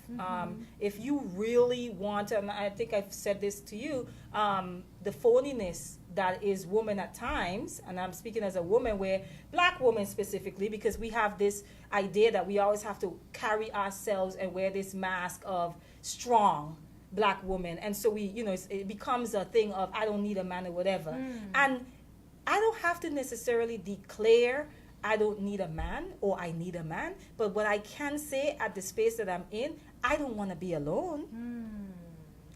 If you really want to, and I think I've said this to you, the phoniness that is woman at times, and I'm speaking as a woman, where black women specifically, because we have this idea that we always have to carry ourselves and wear this mask of strong black woman, and so it becomes a thing of I don't need a man or whatever. And I don't have to necessarily declare I don't need a man or I need a man, but what I can say at the space that I'm in, I don't want to be alone.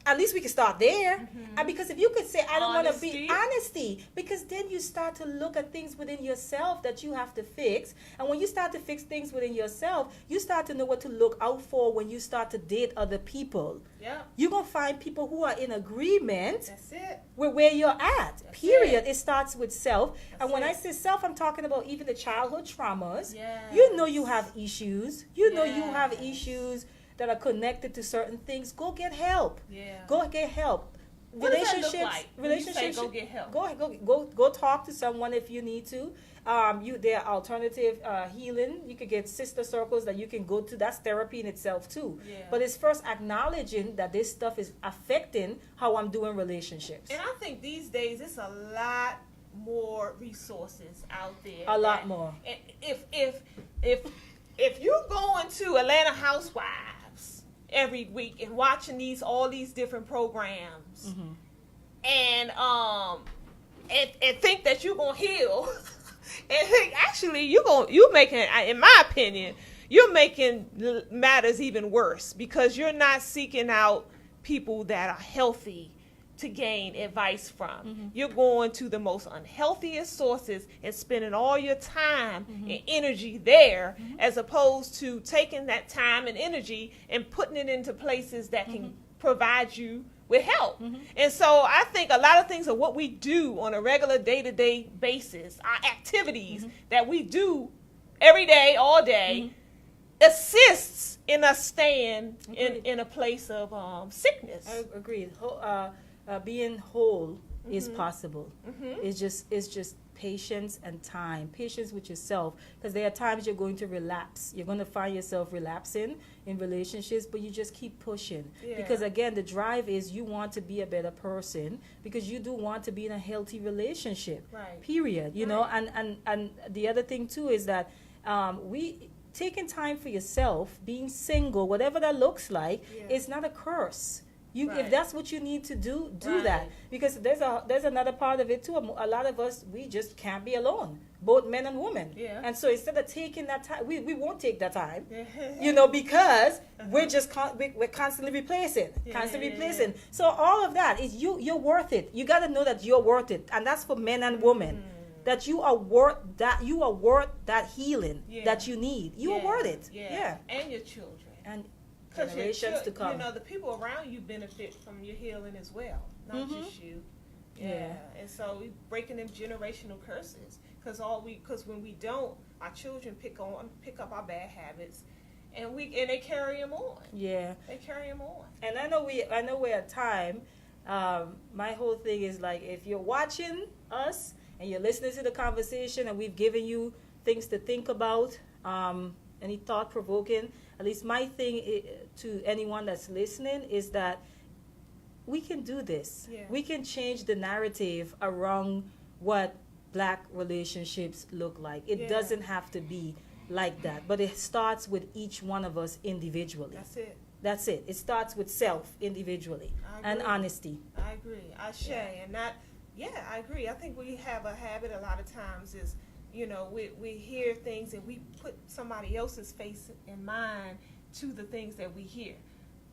At least we can start there. And because if you could say I don't want to be honesty, because then you start to look at things within yourself that you have to fix. And when you start to fix things within yourself, you start to know what to look out for when you start to date other people. Yeah. You're going to find people who are in agreement That's it. with where you're at. That's Period. it. It starts with self. That's and when it. I say self, I'm talking about even the childhood traumas. Yes. You know you have issues. You know you have Yes. issues that are connected to certain things. Go get help. Yeah. Go get help. What does that look like when you say go get help? Go talk to someone if you need to. There are alternative healing. You could get sister circles that you can go to. That's therapy in itself too. Yeah. But it's first acknowledging that this stuff is affecting how I'm doing relationships. And I think these days it's a lot more resources out there. A lot more. If you go into Atlanta Housewives every week and watching all these different programs, and think that you're gonna heal, and think actually you making, in my opinion, you're making matters even worse because you're not seeking out people that are healthy to gain advice from. You're going to the most unhealthiest sources and spending all your time and energy there, as opposed to taking that time and energy and putting it into places that can provide you with help. And so I think a lot of things are what we do on a regular day-to-day basis, our activities that we do every day, all day, assists in us staying in a place of sickness. Agreed. Being whole is possible. It's just patience and time. Patience with yourself, because there are times you're going to relapse. You're going to find yourself relapsing in relationships, but you just keep pushing. Because again, the drive is you want to be a better person, because you do want to be in a healthy relationship. Right. Period. You know, and the other thing too is that we taking time for yourself, being single, whatever that looks like, it's not a curse. If that's what you need to do that, because there's another part of it too. A lot of us, we just can't be alone, both men and women. And so instead of taking that time, we won't take that time, you know, because we're just we're constantly replacing. So all of that is you're worth it. You got to know that you're worth it, and that's for men and women. That you are worth that healing that you need. You are worth it. And your children. And generations to come. You know, the people around you benefit from your healing as well, not just you. And so we breaking them generational curses, because when we don't, our children pick up our bad habits, and they carry them on. They carry them on. And I know we're at time. My whole thing is like, if you're watching us and you're listening to the conversation, and we've given you things to think about, any thought provoking. At least my thing to anyone that's listening is that we can do this. We can change the narrative around what Black relationships look like. It doesn't have to be like that, but it starts with each one of us individually. That's it. It starts with self individually and honesty. I agree. And that, I agree. I think we have a habit a lot of times is, you know, we hear things and we put somebody else's face in mind to the things that we hear.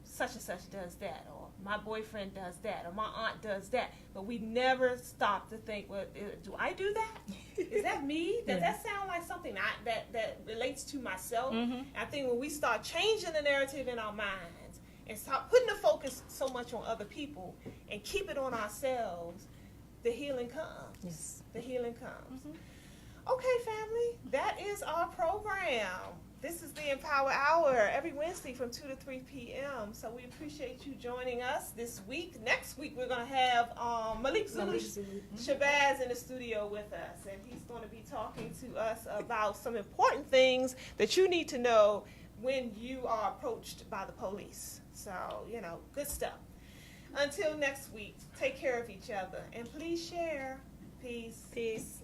Such and such does that, or my boyfriend does that, or my aunt does that. But we never stop to think, well, do I do that? Is that me? Does that sound like something that relates to myself? I think when we start changing the narrative in our minds and stop putting the focus so much on other people and keep it on ourselves, the healing comes. The healing comes. Okay, family, that is our program. This is the Empower Hour every Wednesday from 2 to 3 p.m. So we appreciate you joining us this week. Next week, we're going to have Malik Zulu Shabazz in the studio with us. And he's going to be talking to us about some important things that you need to know when you are approached by the police. So, you know, good stuff. Until next week, take care of each other. And please share. Peace.